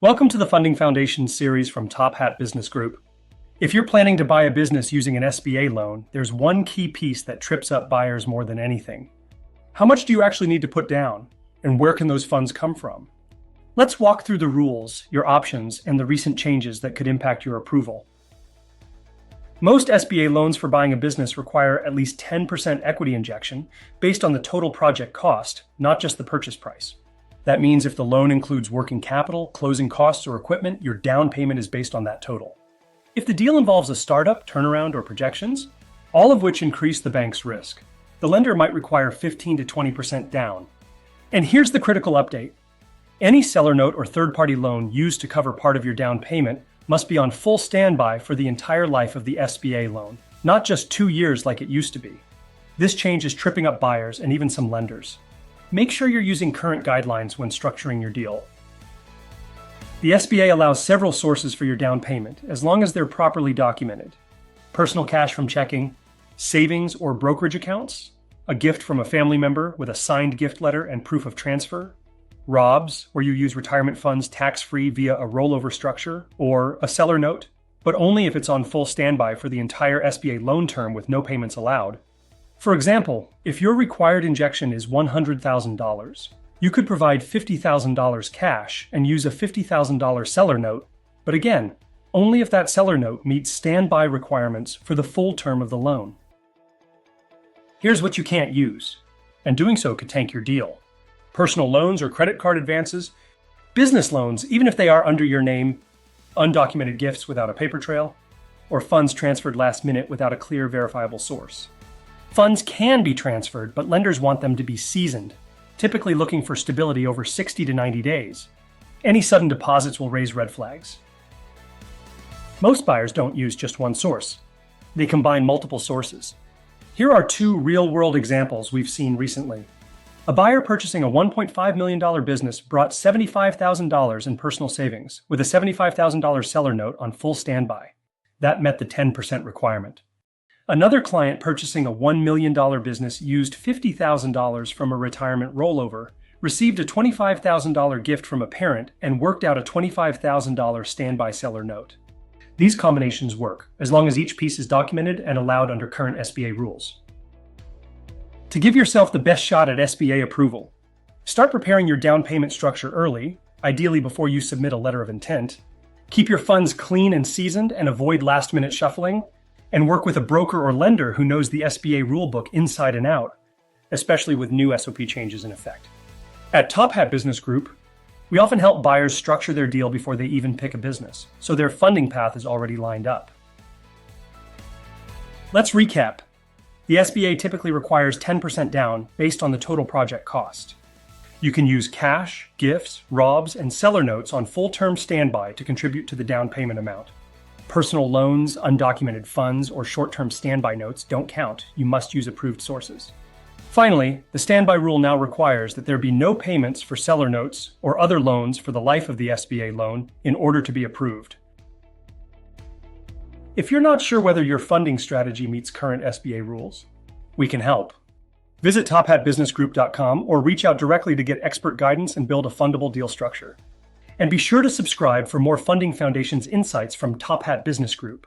Welcome to the Funding Foundation series from Top Hat Business Group. If you're planning to buy a business using an SBA loan, there's one key piece that trips up buyers more than anything. How much do you actually need to put down, and where can those funds come from? Let's walk through the rules, your options, and the recent changes that could impact your approval. Most SBA loans for buying a business require at least 10% equity injection based on the total project cost, not just the purchase price. That means if the loan includes working capital, closing costs, or equipment, your down payment is based on that total. If the deal involves a startup, turnaround, or projections, all of which increase the bank's risk, the lender might require 15 to 20% down. And here's the critical update. Any seller note or third-party loan used to cover part of your down payment must be on full standby for the entire life of the SBA loan, not just 2 years like it used to be. This change is tripping up buyers and even some lenders. Make sure you're using current guidelines when structuring your deal. The SBA allows several sources for your down payment, as long as they're properly documented. Personal cash from checking, savings or brokerage accounts, a gift from a family member with a signed gift letter and proof of transfer, ROBs, where you use retirement funds tax-free via a rollover structure, or a seller note, but only if it's on full standby for the entire SBA loan term with no payments allowed. For example, if your required injection is $100,000, you could provide $50,000 cash and use a $50,000 seller note, but again, only if that seller note meets standby requirements for the full term of the loan. Here's what you can't use, and doing so could tank your deal. Personal loans or credit card advances, business loans, even if they are under your name, undocumented gifts without a paper trail, or funds transferred last minute without a clear verifiable source. Funds can be transferred, but lenders want them to be seasoned, typically looking for stability over 60 to 90 days. Any sudden deposits will raise red flags. Most buyers don't use just one source. They combine multiple sources. Here are two real-world examples we've seen recently. A buyer purchasing a $1.5 million business brought $75,000 in personal savings with a $75,000 seller note on full standby. That met the 10% requirement. Another client purchasing a $1 million business used $50,000 from a retirement rollover, received a $25,000 gift from a parent, and worked out a $25,000 standby seller note. These combinations work, as long as each piece is documented and allowed under current SBA rules. To give yourself the best shot at SBA approval, start preparing your down payment structure early, ideally before you submit a letter of intent. Keep your funds clean and seasoned and avoid last-minute shuffling. And work with a broker or lender who knows the SBA rulebook inside and out, especially with new SOP changes in effect. At Top Hat Business Group, we often help buyers structure their deal before they even pick a business, so their funding path is already lined up. Let's recap. The SBA typically requires 10% down based on the total project cost. You can use cash, gifts, ROBs, and seller notes on full-term standby to contribute to the down payment amount. Personal loans, undocumented funds, or short-term standby notes don't count. You must use approved sources. Finally, the standby rule now requires that there be no payments for seller notes or other loans for the life of the SBA loan in order to be approved. If you're not sure whether your funding strategy meets current SBA rules, we can help. Visit tophatbusinessgroup.com or reach out directly to get expert guidance and build a fundable deal structure. And be sure to subscribe for more Funding Foundation's insights from Top Hat Business Group.